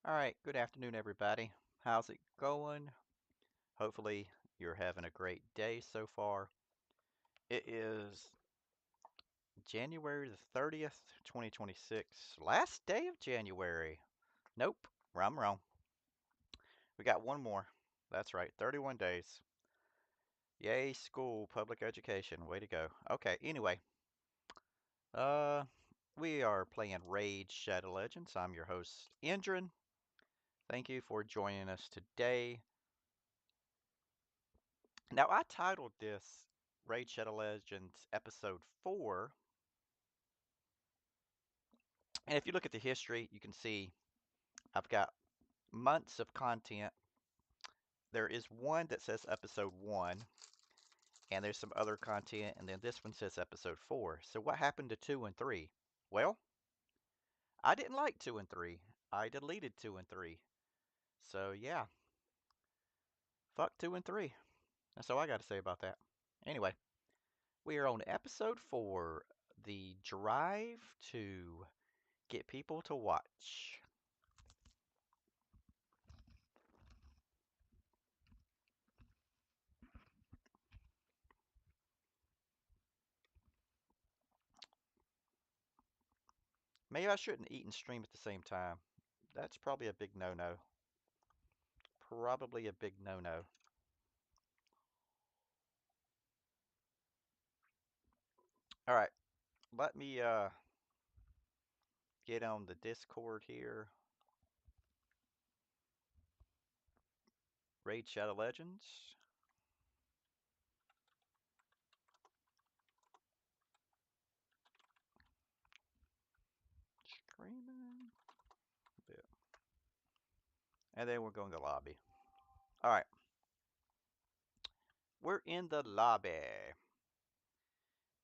All right, good afternoon, everybody. How's it going? Hopefully, you're having a great day so far. It is January the 30th, 2026, last day of January. Nope, I'm wrong. We got one more. That's right, 31 days. Yay, school, public education. Way to go. Okay, anyway, uh, we are playing Raid Shadow Legends. I'm your host, Endrin. Thank you for joining us today. Now, I titled this Raid Shadow Legends Episode 4. And if you look at the history, you can see I've got months of content. There is one that says Episode 1, and there's some other content, and then this one says Episode 4. So what happened to 2 and 3? Well, I didn't like 2 and 3. I deleted 2 and 3. So yeah, fuck 2 and 3. That's all I got to say about that. Anyway, we are on Episode 4, the drive to get people to watch. Maybe I shouldn't eat and stream at the same time. That's probably a big no-no. Probably a big no-no. All right, let me get on the Discord here. Raid Shadow Legends. Streaming. Yeah. And then we're going to lobby. All right. We're in the lobby.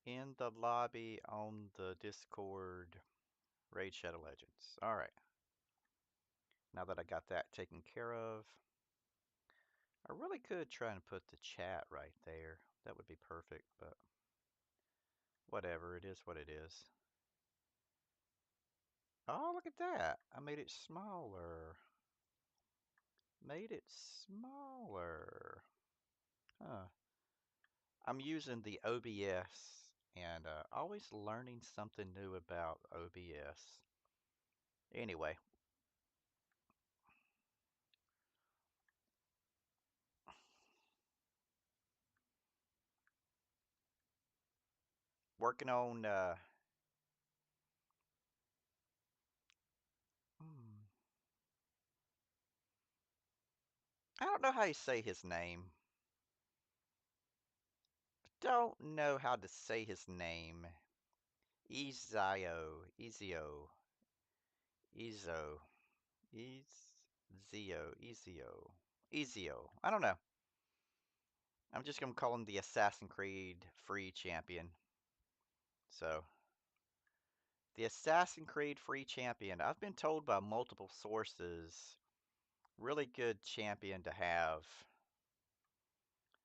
In the lobby on the Discord. Raid Shadow Legends. All right. Now that I got that taken care of, I really could try and put the chat right there. That would be perfect, but whatever. It is what it is. Oh, look at that. I made it smaller. Made it smaller. Huh. I'm using the OBS and always learning something new about OBS. Anyway, working on hmm, I don't know how you say his name. Don't know how to say his name. Ezio, Ezo, Ezio. I don't know. I'm just gonna call him the Assassin's Creed free champion. So, the Assassin's Creed free champion. I've been told by multiple sources, really good champion to have.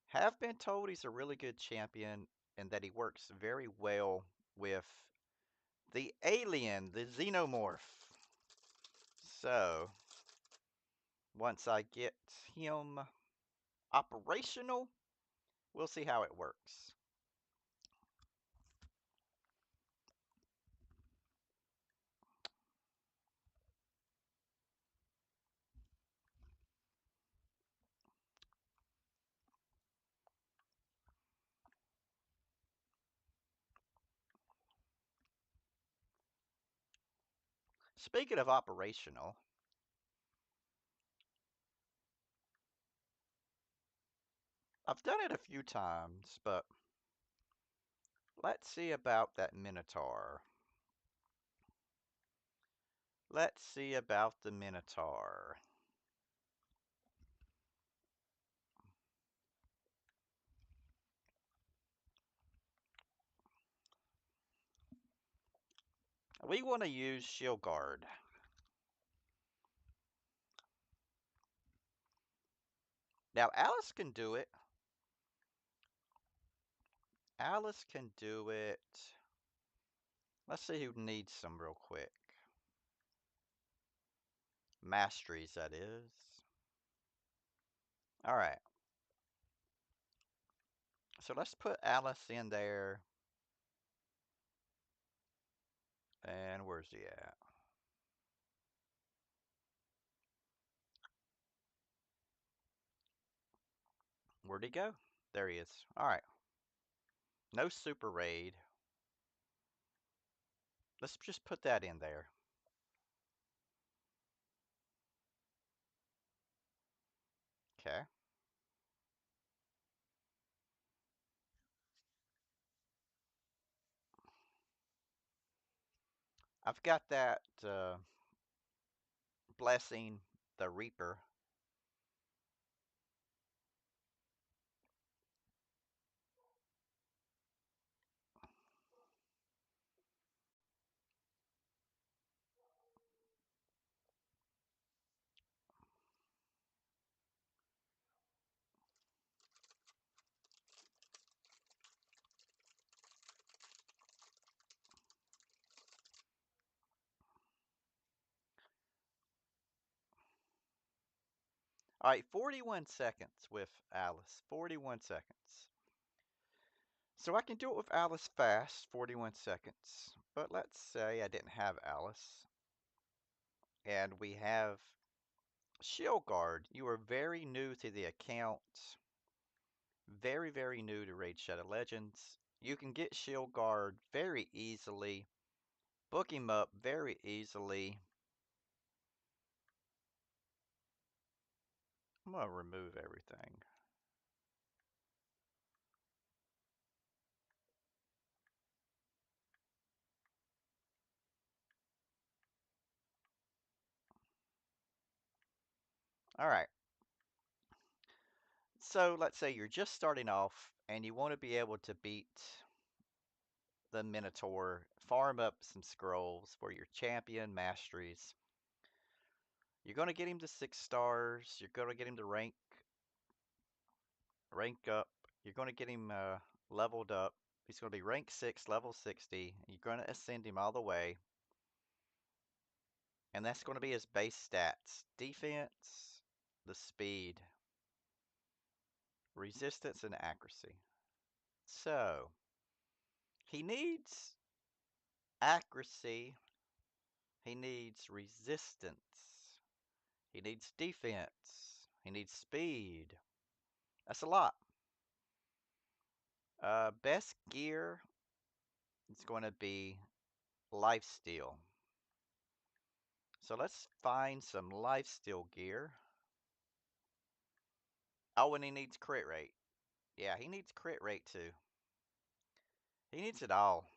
Have been told he's a really good champion and that he works very well with the alien, the xenomorph. So, once I get him operational, we'll see how it works. Speaking of operational, I've done it a few times, but let's see about that Minotaur. Let's see about the Minotaur. We want to use Shield Guard. Now, Alice can do it. Alice can do it. Let's see who needs some real quick. Masteries, that is. All right. So let's put Alice in there. And where's he at? Where'd he go? There he is. All right. No super raid. Let's just put that in there. Okay. I've got that blessing the Reaper. All right, 41 seconds with Alice. 41 seconds. So I can do it with Alice fast, 41 seconds. But let's say I didn't have Alice. And we have Shield Guard. You are very new to the account. Very, very new to Raid Shadow Legends. You can get Shield Guard very easily. Book him up very easily. I'm going to remove everything. All right. So let's say you're just starting off and you want to be able to beat the Minotaur, farm up some scrolls for your champion masteries. You're going to get him to 6 stars. You're going to get him to rank up. You're going to get him leveled up. He's going to be rank 6, level 60. You're going to ascend him all the way. And that's going to be his base stats. Defense, the speed, resistance, and accuracy. So, he needs accuracy. He needs resistance. He needs defense. He needs speed. That's a lot. Best gear is going to be lifesteal. So let's find some lifesteal gear. Oh, and he needs crit rate. Yeah, he needs crit rate too. He needs it all.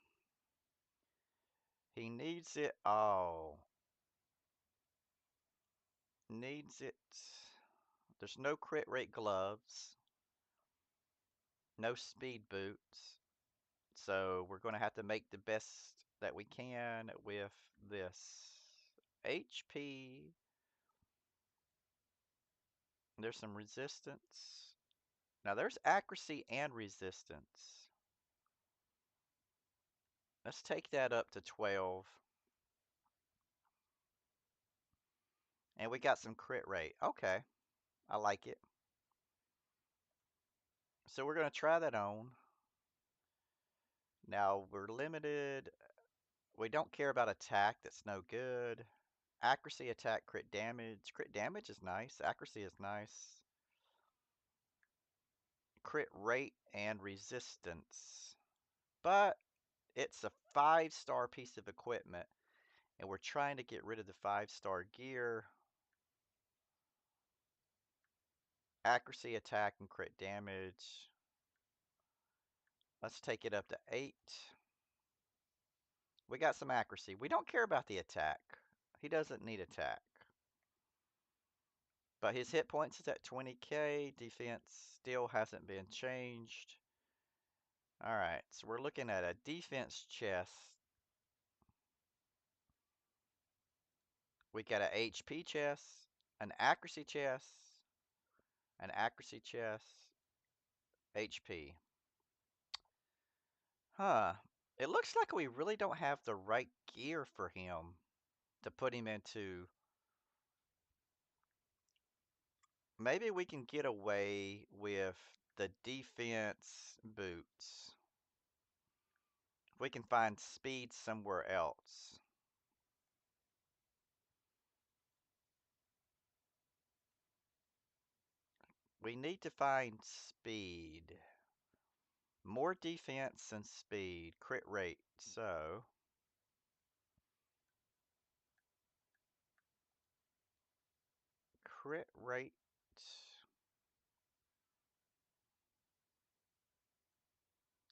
He needs it all. Needs it. There's no crit rate gloves. No speed boots. So we're going to have to make the best that we can with this. HP. There's some resistance. Now there's accuracy and resistance. Let's take that up to 12. And we got some crit rate. Okay, I like it. So we're going to try that on. Now we're limited. We don't care about attack. That's no good. Accuracy, attack, crit damage. Crit damage is nice. Accuracy is nice. Crit rate and resistance. But it's a 5-star piece of equipment. And we're trying to get rid of the 5-star gear. Accuracy, attack, and crit damage. Let's take it up to 8. We got some accuracy. We don't care about the attack. He doesn't need attack. But his hit points is at 20k. Defense still hasn't been changed. Alright, so we're looking at a defense chest. We got a HP chest, an accuracy chest, HP. Huh. It looks like we really don't have the right gear for him to put him into Maybe we can get away with the defense boots. If we can find speed somewhere else. We need to find speed. More defense than speed. Crit rate. So crit rate.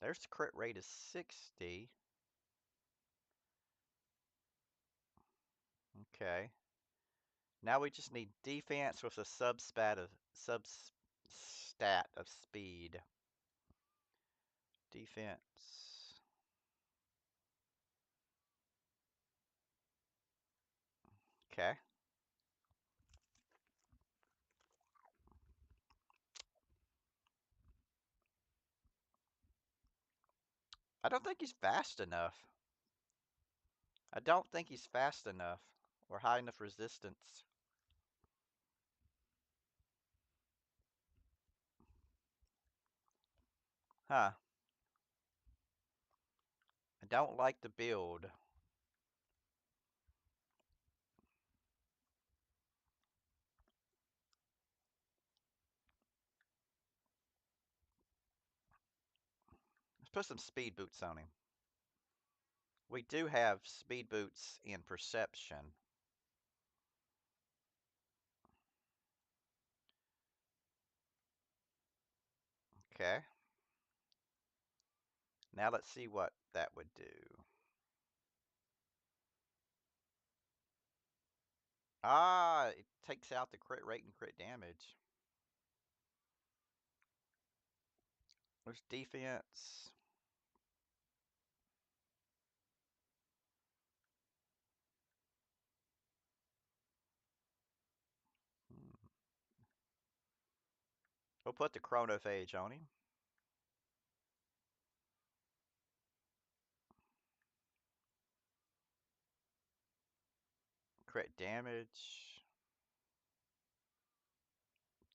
There's the crit rate is 60. Okay. Now we just need defense with a substat of speed. Defense. Okay. I don't think he's fast enough. I don't think he's fast enough or high enough resistance. Huh. I don't like the build. Let's put some speed boots on him. We do have speed boots in perception. Okay. Now let's see what that would do. Ah, it takes out the crit rate and crit damage. There's defense. We'll put the chronophage on him. Crit damage.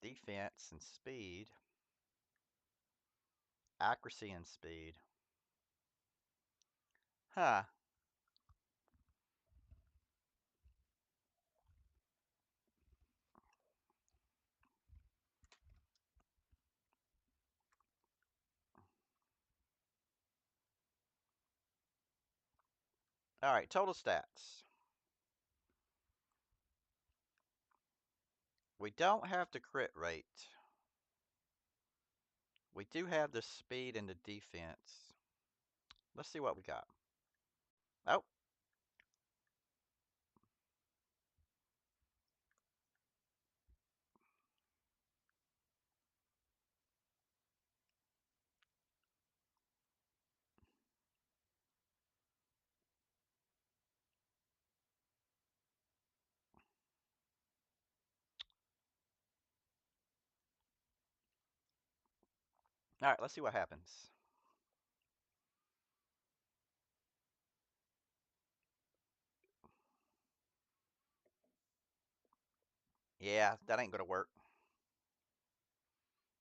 Defense and speed. Accuracy and speed. Huh. Alright, total stats. We don't have the crit rate. We do have the speed and the defense. Let's see what we got. Oh. Alright, let's see what happens. Yeah, that ain't gonna work.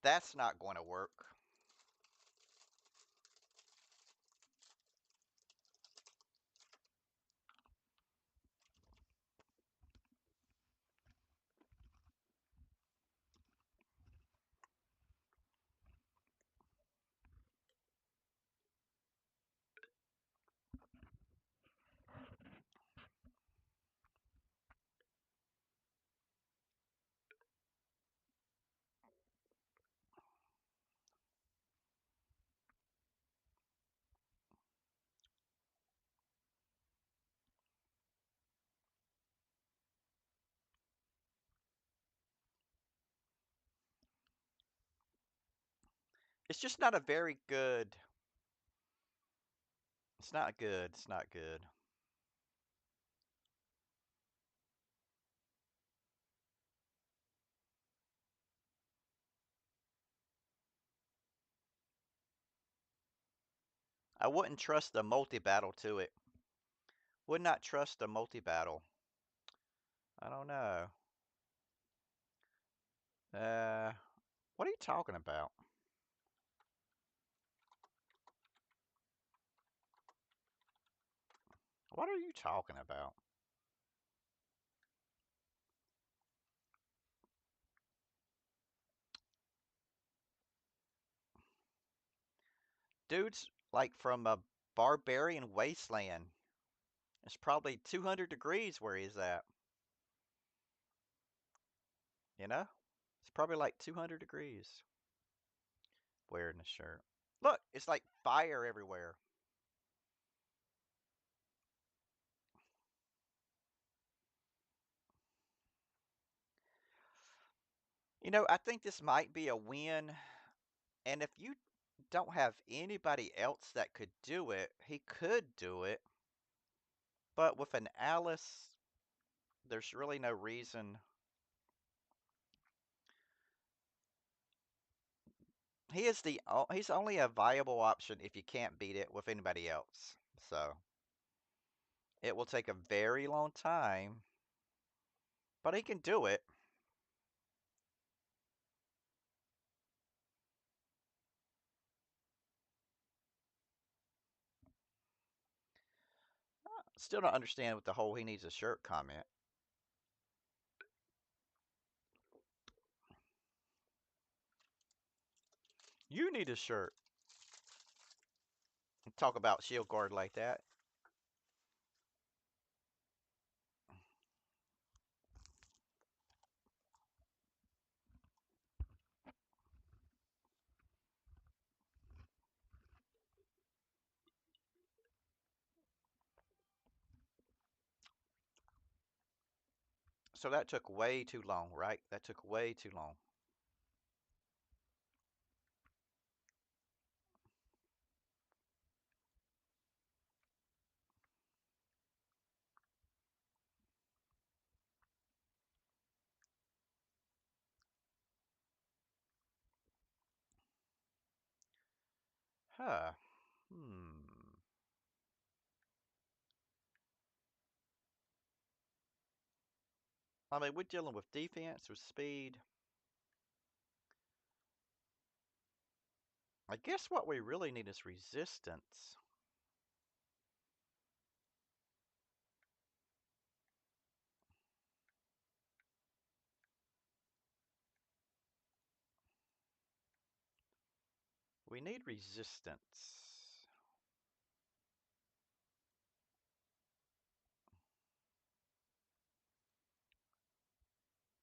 That's not going to work. It's just not a very good. It's not good. It's not good. I wouldn't trust the multi-battle to it. Would not trust the multi-battle. I don't know. What are you talking about? What are you talking about? Dude's like from a barbarian wasteland. It's probably 200 degrees where he's at. You know? It's probably like 200 degrees wearing the shirt. Look, it's like fire everywhere. You know, I think this might be a win. And if you don't have anybody else that could do it, he could do it. But with an Alice, there's really no reason. He's only a viable option if you can't beat it with anybody else. So it will take a very long time, but he can do it. Still don't understand what the whole he needs a shirt comment. You need a shirt. Talk about shield guard like that. So that took way too long, right? That took way too long. Huh. Hmm. I mean, we're dealing with defense, with speed. I guess what we really need is resistance. We need resistance.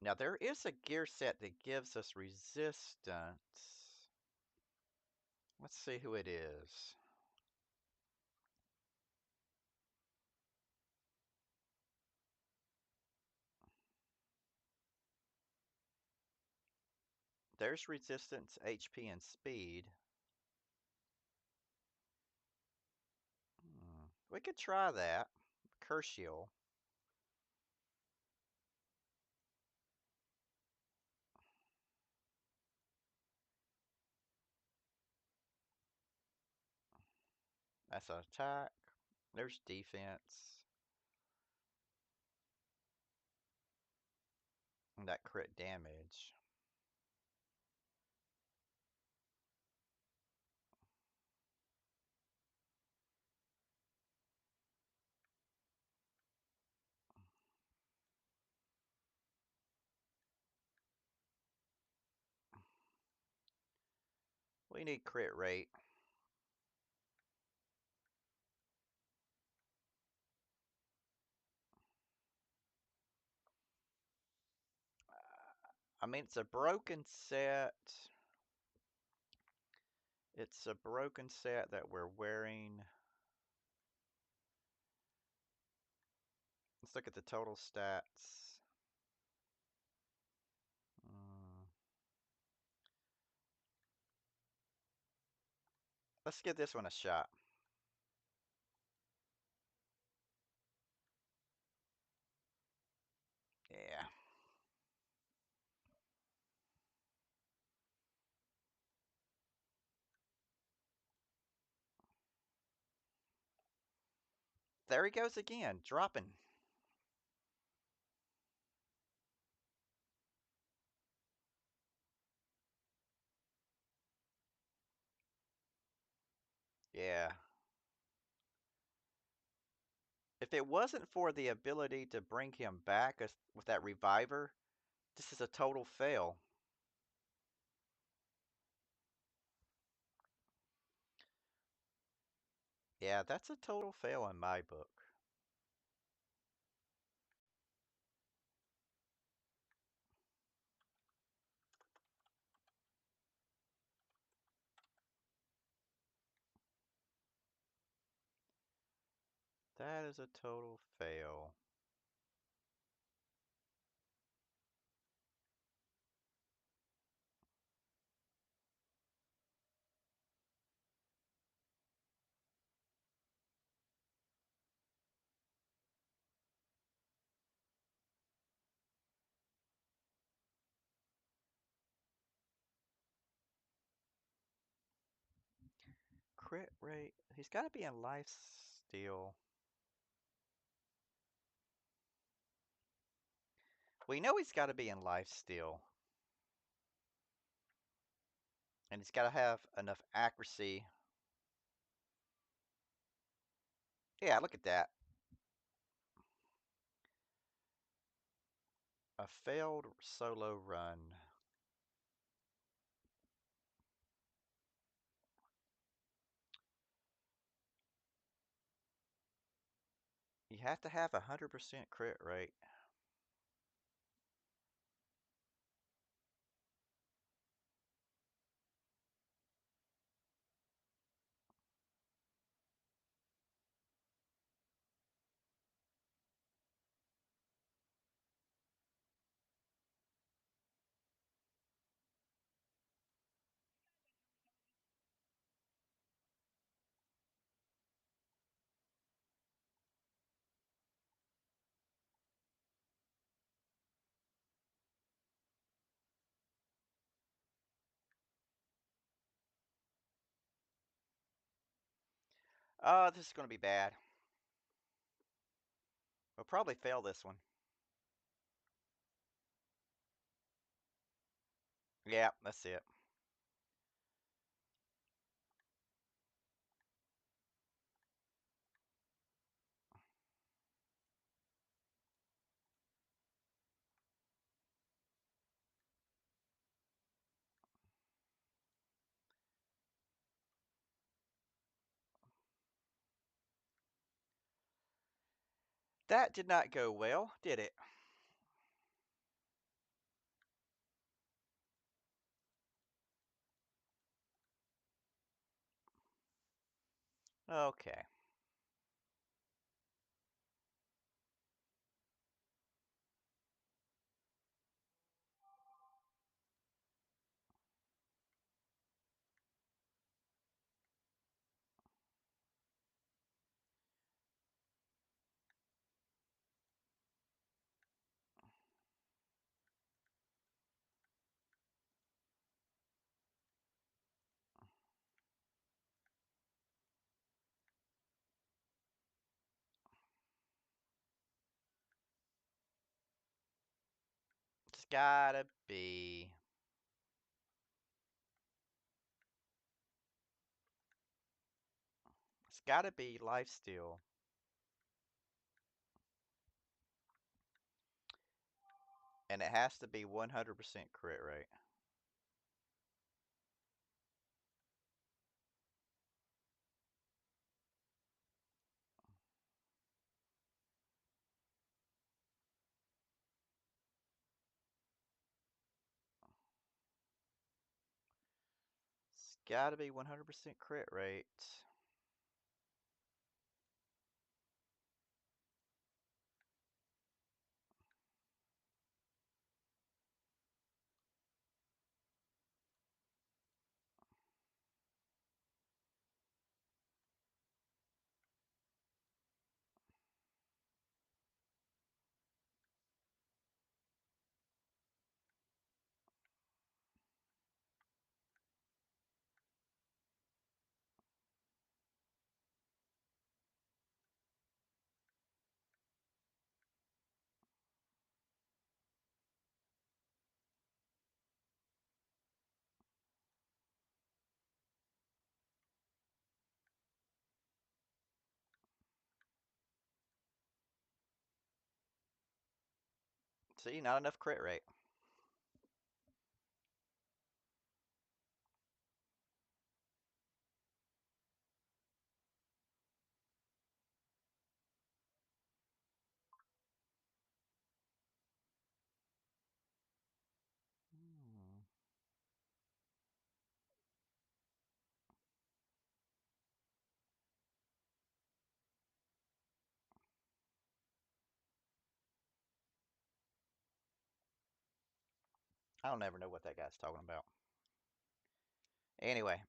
Now, there is a gear set that gives us resistance. Let's see who it is. There's resistance, HP, and speed. We could try that. Curcial. That's an attack. There's defense. And that crit damage. We need crit rate. I mean, it's a broken set. It's a broken set that we're wearing. Let's look at the total stats. Let's give this one a shot. Yeah. There he goes again, dropping. Yeah. If it wasn't for the ability to bring him back with that reviver, this is a total fail. Yeah, that's a total fail in my book. That is a total fail. Crit rate. He's got to be in life steal. We know he's got to be in life steal. And he's got to have enough accuracy. Yeah, look at that. A failed solo run. You have to have 100% crit rate. Oh, this is going to be bad. We'll probably fail this one. Yeah, that's it. That did not go well, did it? Okay. It's gotta be. It's gotta be lifesteal. And it has to be 100% crit rate. It's gotta be 100% crit rate. See, not enough crit rate. Hmm. I don't ever know what that guy's talking about. Anyway.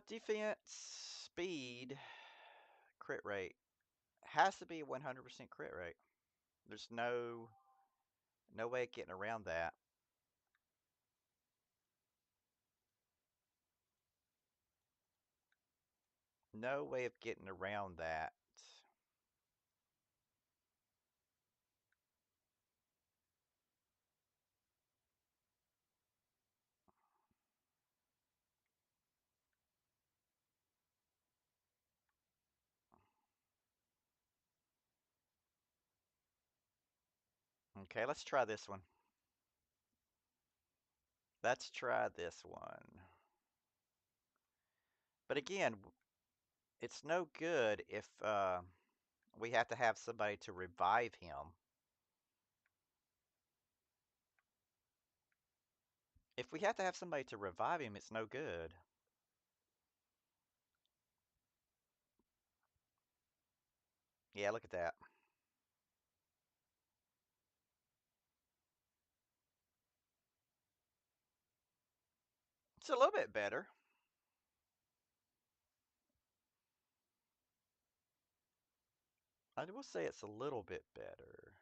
Defense, speed, crit rate. Has to be 100% crit rate. There's no way of getting around that. No way of getting around that. Okay, let's try this one. Let's try this one. But again, it's no good if we have to have somebody to revive him. If we have to have somebody to revive him, it's no good. Yeah, look at that. It's a little bit better. I will say it's a little bit better.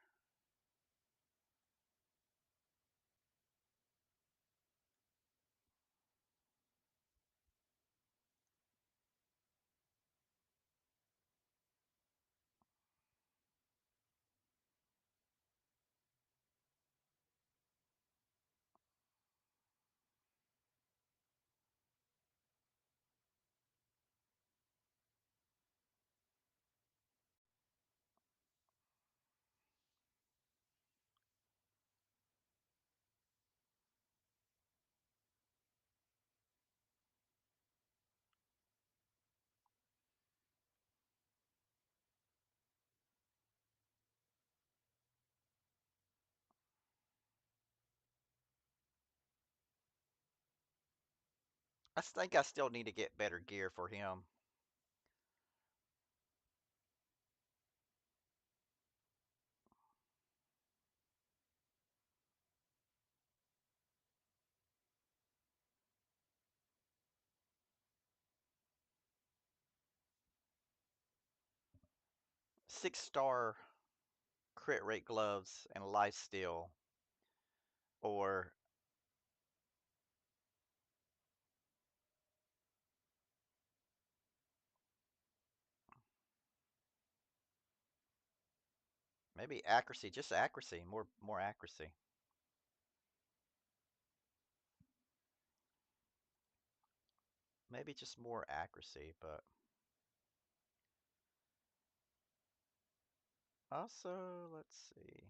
I think I still need to get better gear for him. Six-star crit rate gloves and life steal, or maybe accuracy, just accuracy, more accuracy. Maybe just more accuracy, but also, let's see.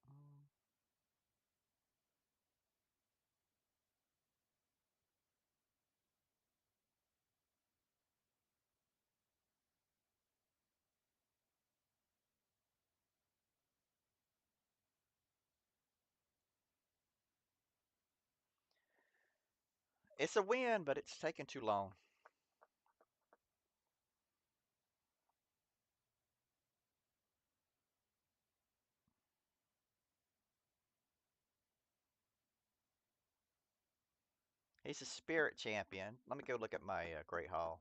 Mm, It's a win, but it's taking too long. He's a spirit champion. Let me go look at my Great Hall.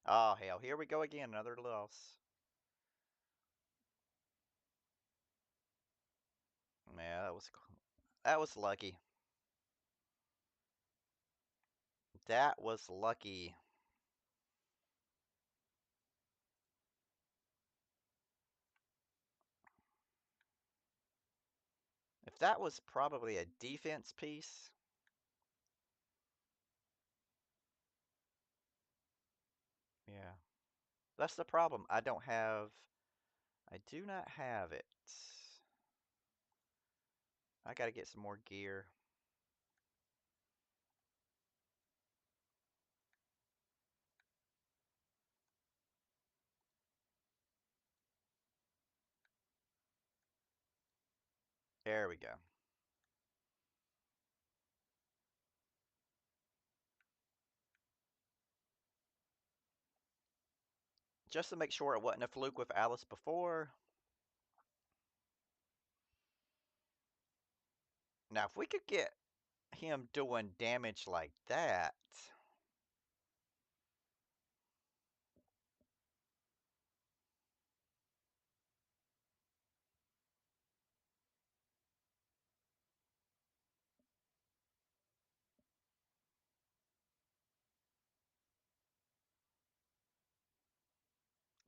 Oh, hell, here we go again, another loss. Yeah, that was lucky. That was lucky. That was probably a defense piece. Yeah. That's the problem. I do not have it. I gotta get some more gear. There we go. Just to make sure it wasn't a fluke with Alice before. Now, if we could get him doing damage like that.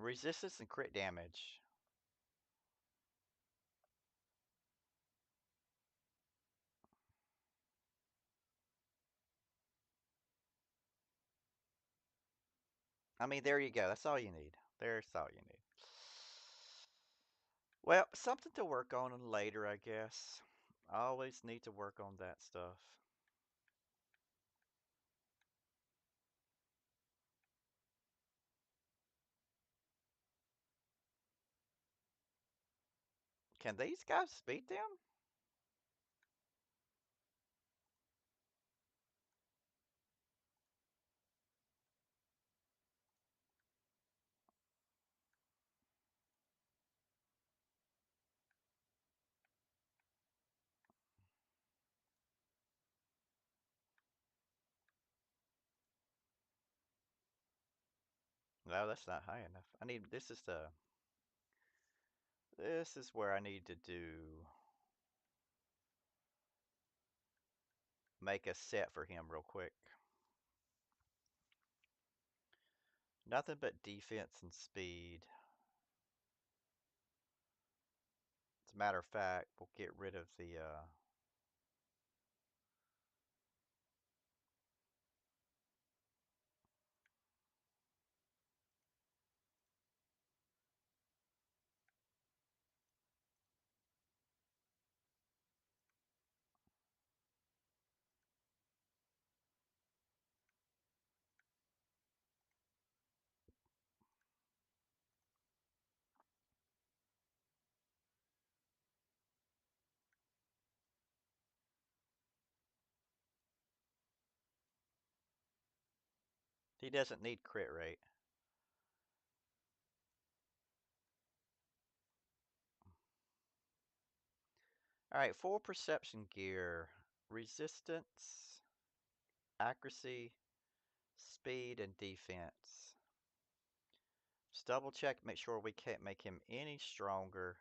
Resistance and crit damage. I mean, there you go. That's all you need. There's all you need. Well, something to work on later, I guess. I always need to work on that stuff. Can these guys beat them? No, that's not high enough. This is where I need to make a set for him real quick. Nothing but defense and speed. As a matter of fact, we'll get rid of the he doesn't need crit rate. Alright, full perception gear. Resistance, accuracy, speed, and defense. Just double check, make sure we can't make him any stronger.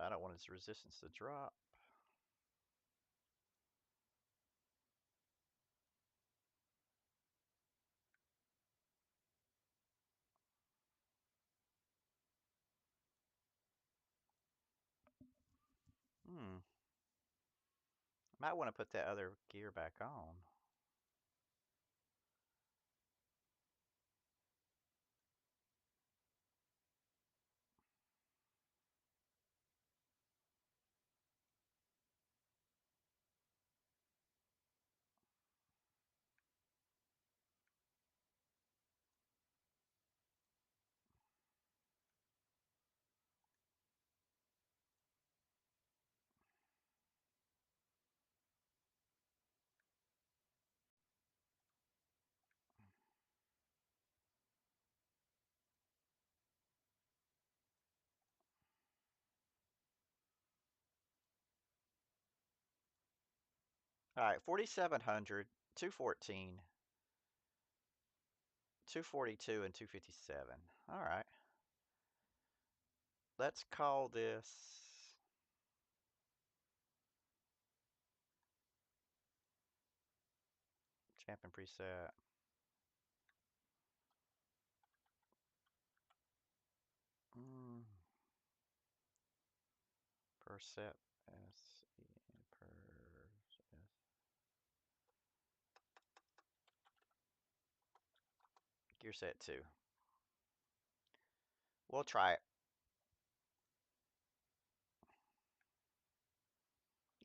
I don't want his resistance to drop. Hmm. Might want to put that other gear back on. All right, 4,700, 214, 242, and 257. All right. Let's call this champion preset. Per set S per S. Gear set 2. We'll try it.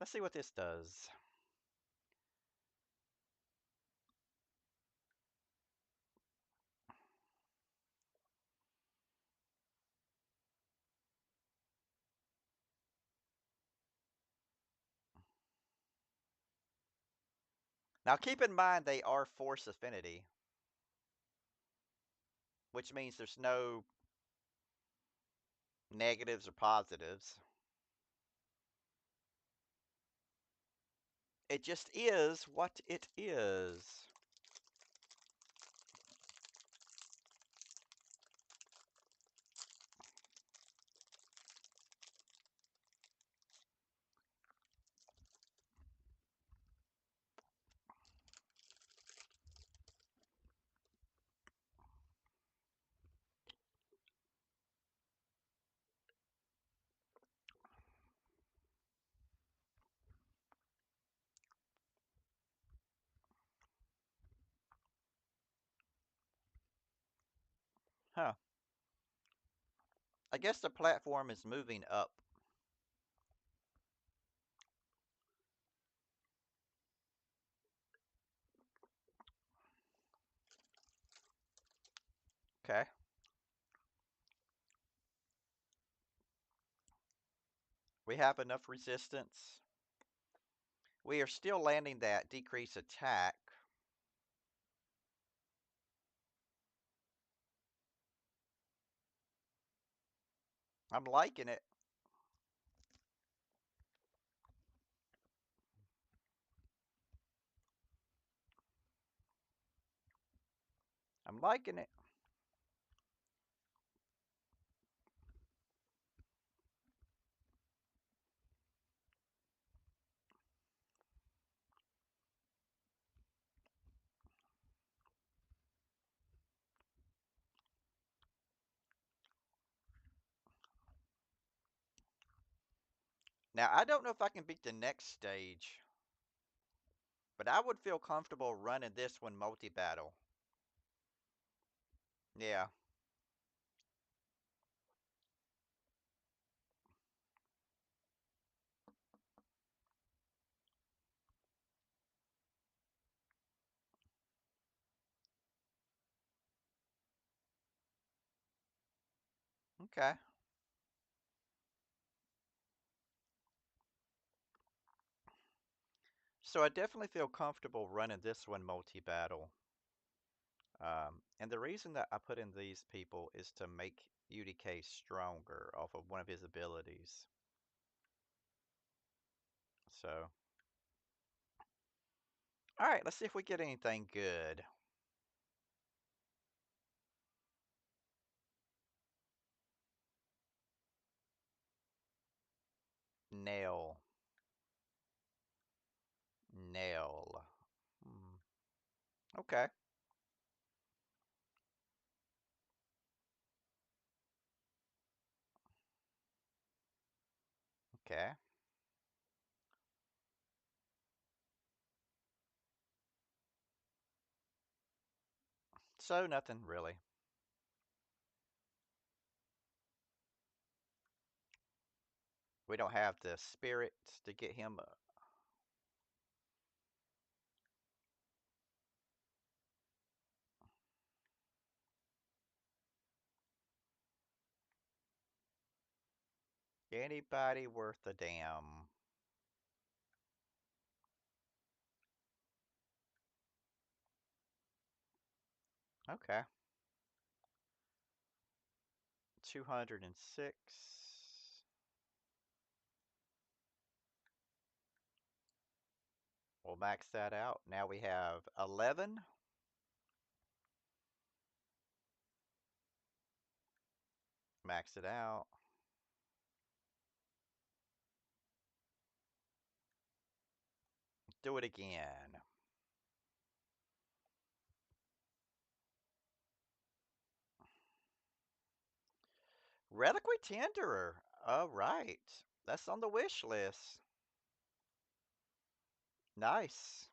Let's see what this does. Now keep in mind they are force affinity, which means there's no negatives or positives. It just is what it is. Huh. I guess the platform is moving up. Okay. We have enough resistance. We are still landing that decrease attack. I'm liking it. I'm liking it. Now, I don't know if I can beat the next stage, but I would feel comfortable running this one multi-battle. Yeah. Okay. So I definitely feel comfortable running this one multi-battle. And the reason that I put in these people is to make UDK stronger off of one of his abilities. So, all right, let's see if we get anything good. Nail. Nail. Okay. Okay. So nothing really. We don't have the spirit to get him. Anybody worth a damn. Okay. 206. We'll max that out. Now we have 11. Max it out. Do it again. Reliquary Tenderer. All right. That's on the wish list. Nice.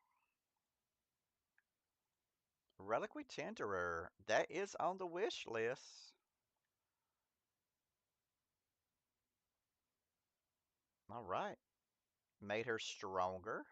Reliquary Tenderer. That is on the wish list. All right. Made her stronger.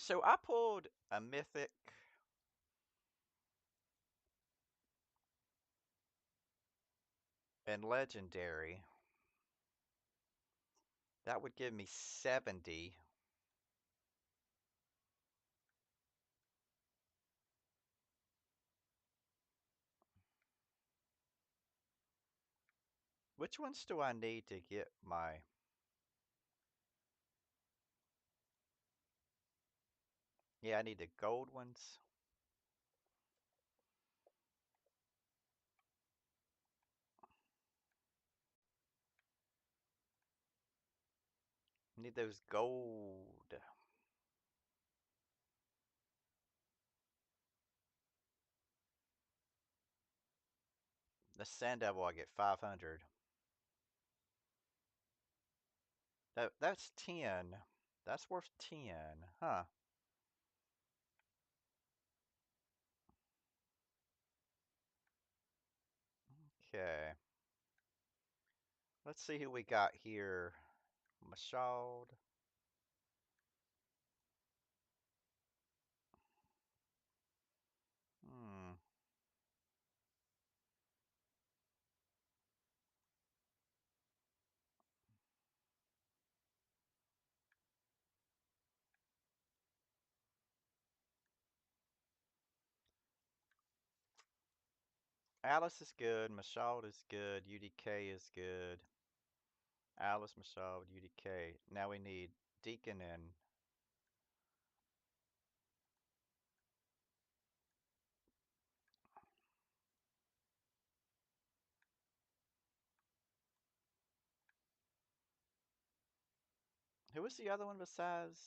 So I pulled a mythic and legendary. That would give me 70. Which ones do I need to get my... Yeah, I need the gold ones. Need those gold. The Sand Devil, I get 500. That's 10. That's worth 10. Huh. Okay. Let's see who we got here. Mashald. Hmm. Alice is good. Mashald is good. UDK is good. Alice, Mashald, UDK. Now we need Deacon and... Who was the other one besides...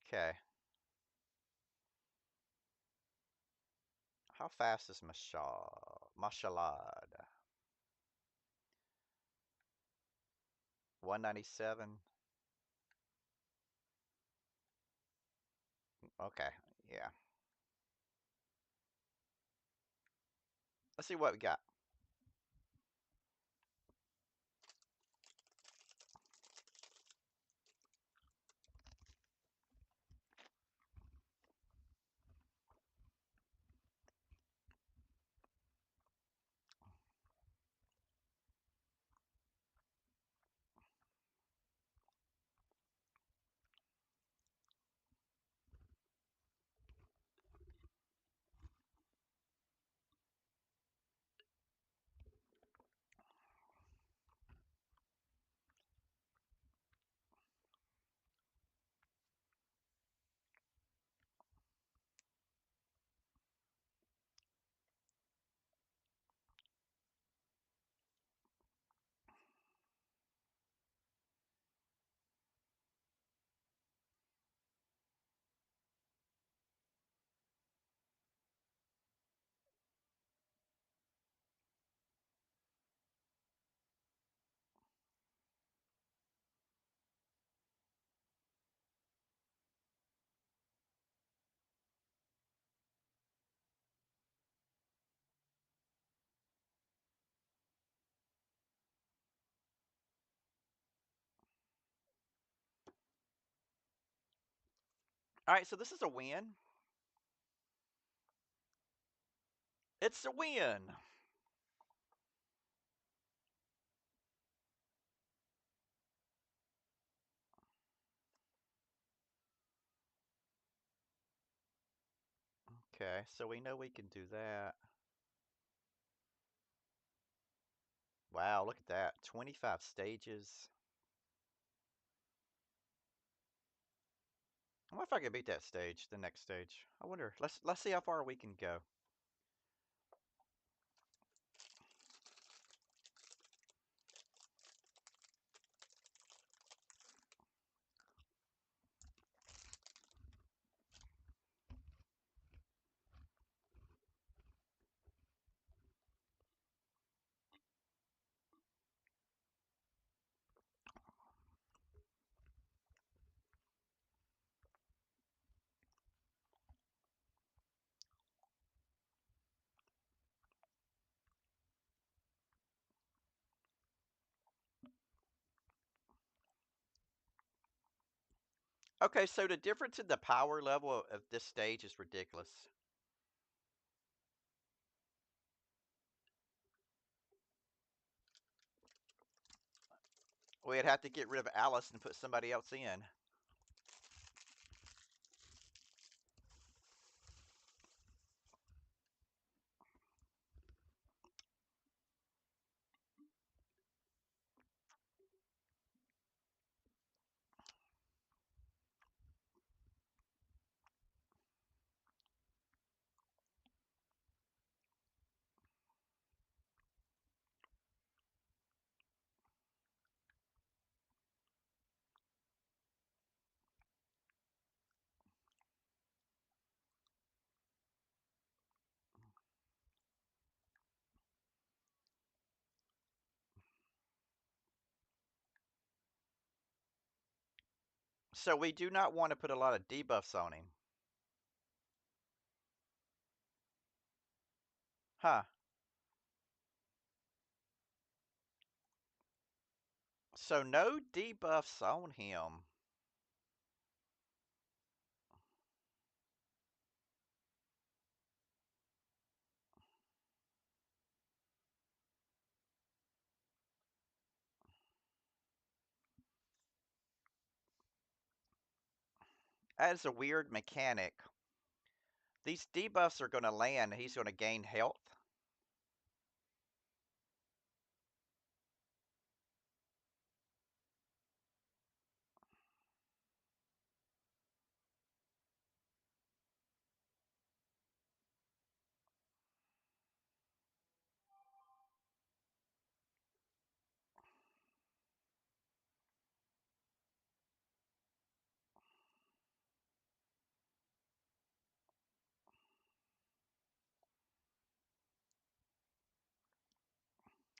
Okay. How fast is Mashalad? 197? Okay, yeah. Let's see what we got. All right, so this is a win. It's a win. Okay, so we know we can do that. Wow, look at that. 25 stages. I wonder if I can beat that stage, the next stage. I wonder. Let's see how far we can go. Okay, so the difference in the power level of this stage is ridiculous. We'd have to get rid of Alice and put somebody else in. So we do not want to put a lot of debuffs on him. Huh. So no debuffs on him. That is a weird mechanic. These debuffs are going to land and he's going to gain health.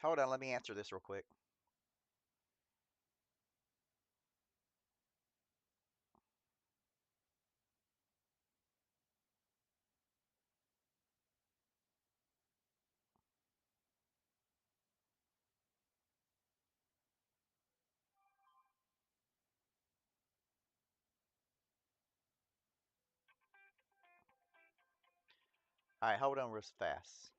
Hold on, let me answer this real quick. All right, hold on real fast.